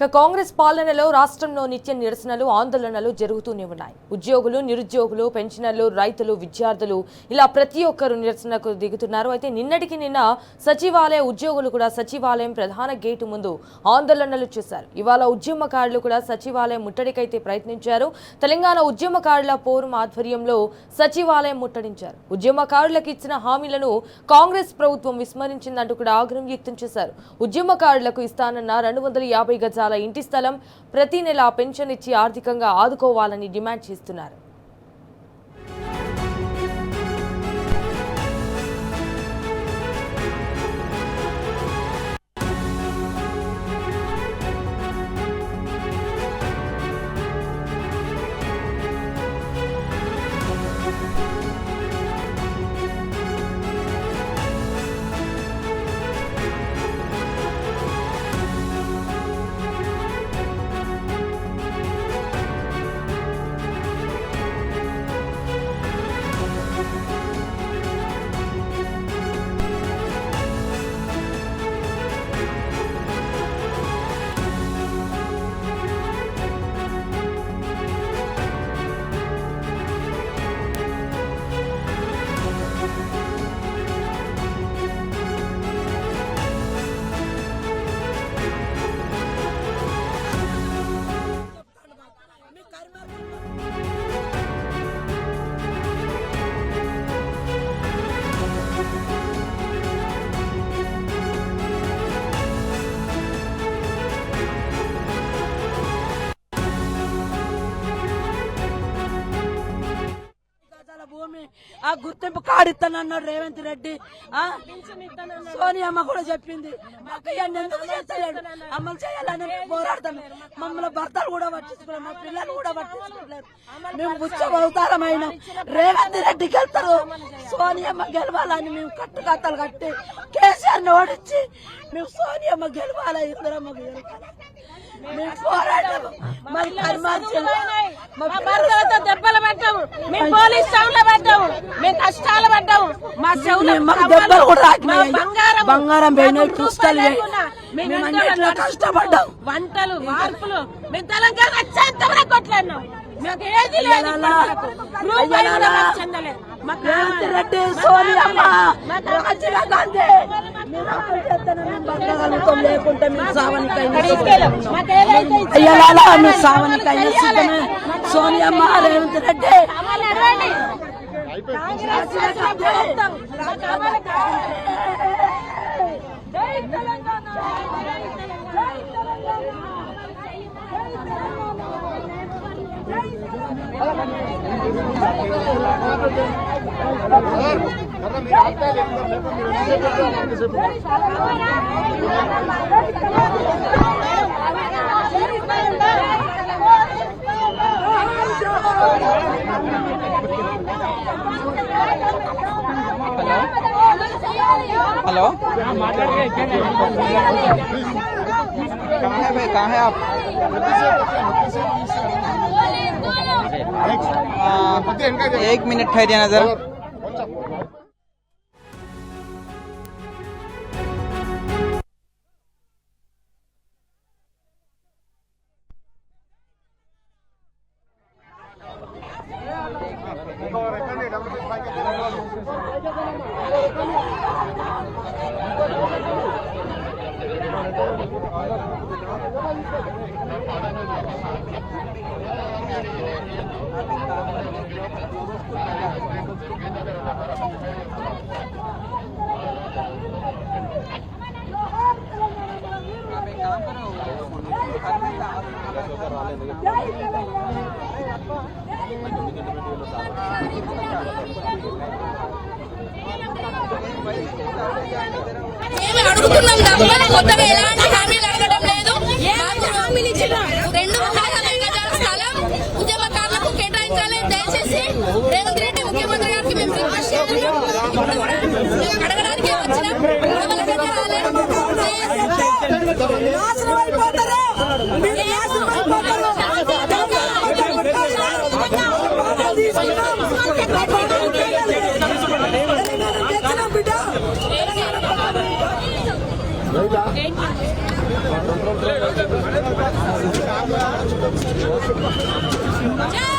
కాంగ్రెస్ పాలనలో రాష్ట్రంలో నిత్య నిరసనలు ఆందోళనలు జరుగుతూనే ఉన్నాయి. ఉద్యోగులు, నిరుద్యోగులు, పెన్షనర్లు, రైతులు, విద్యార్థులు ఇలా ప్రతి ఒక్కరు నిరసనకు దిగుతున్నారు. అయితే నిన్నటికి నిన్న సచివాలయ ఉద్యోగులు కూడా సచివాలయం ప్రధాన గేటు ముందు ఆందోళనలు చేశారు. ఇవాళ ఉద్యమకారులు కూడా సచివాలయం ముట్టడికైతే ప్రయత్నించారు. తెలంగాణ ఉద్యమకారుల ఫోరం ఆధ్వర్యంలో సచివాలయం ముట్టడించారు. ఉద్యమకారులకు ఇచ్చిన హామీలను కాంగ్రెస్ ప్రభుత్వం విస్మరించిందంటూ కూడా ఆగ్రహం వ్యక్తం చేశారు. ఉద్యమకారులకు ఇస్తానన్న 250 గజాల ఇంటి స్థలం, ప్రతి నెల పెన్షన్ ఇచ్చి ఆర్థికంగా ఆదుకోవాలని డిమాండ్ చేస్తున్నారు. ఆ గుర్తింపు కార్డు ఇస్తానన్నాడు రేవంత్ రెడ్డి. సోనియమ్మ కూడా చెప్పింది. ఎందుకు చేస్తలేడు? అమలు చేయాలని పోరాడతాం. మమ్మల్ని భర్తలు కూడా పట్టించుకోలేదు, మా పిల్లలు కూడా పట్టించుకోలేదు. మేము ఉత్సవతారమైన రేవంత్ రెడ్డికి వెళ్తారు, సోనియమ్మ గెలవాలని మేము కట్టుకత్తలు కట్టి కేసీఆర్ ని ఓడించి మేము సోనియమ్మ గెలవాలి, ఇందిరమ్మ గెలవాలి. మేము పోరాటం దెబ్బలు పెట్టాము, మేము పోలీస్ స్టేషన్లో పెట్టాము, మేము కష్టాలు పడ్డాము. మా దెబ్బలు కూడా బంగారం పోయినాయి, పుస్తలు కష్టపడ్డాం. వంటలు మార్పులు మేము తెలంగాణ వచ్చేంత వరకు కొట్లాడినాం. మాకు ఏది లేదు, చెందలేదు. రెడ్డి, సోనియమ్మ, రాజీవ్ గాంధీ లేకుంటే మేము సావనికైనా సిద్ధమే. సోనియమ్మ, రేవంత్ రెడ్డి, हेलो, कहाँ है भाई, कहाँ है आप? 1 मिनट ठहरिए ना जरा. అడుగుతున్నాం తప్ప కొత్తగా ఎలాంటి హామీలు అడగడం లేదు. హామీలు ఇచ్చిన 250 గజాల స్థలం ఉద్యమకారులకు కేటాయించాలి. దయచేసి రేవంత్ రెడ్డి ముఖ్యమంత్రి గారికి మేము రిక్వెస్ట్ చేస్తున్నాం. అడగడానికి వచ్చినాం. Hey, జై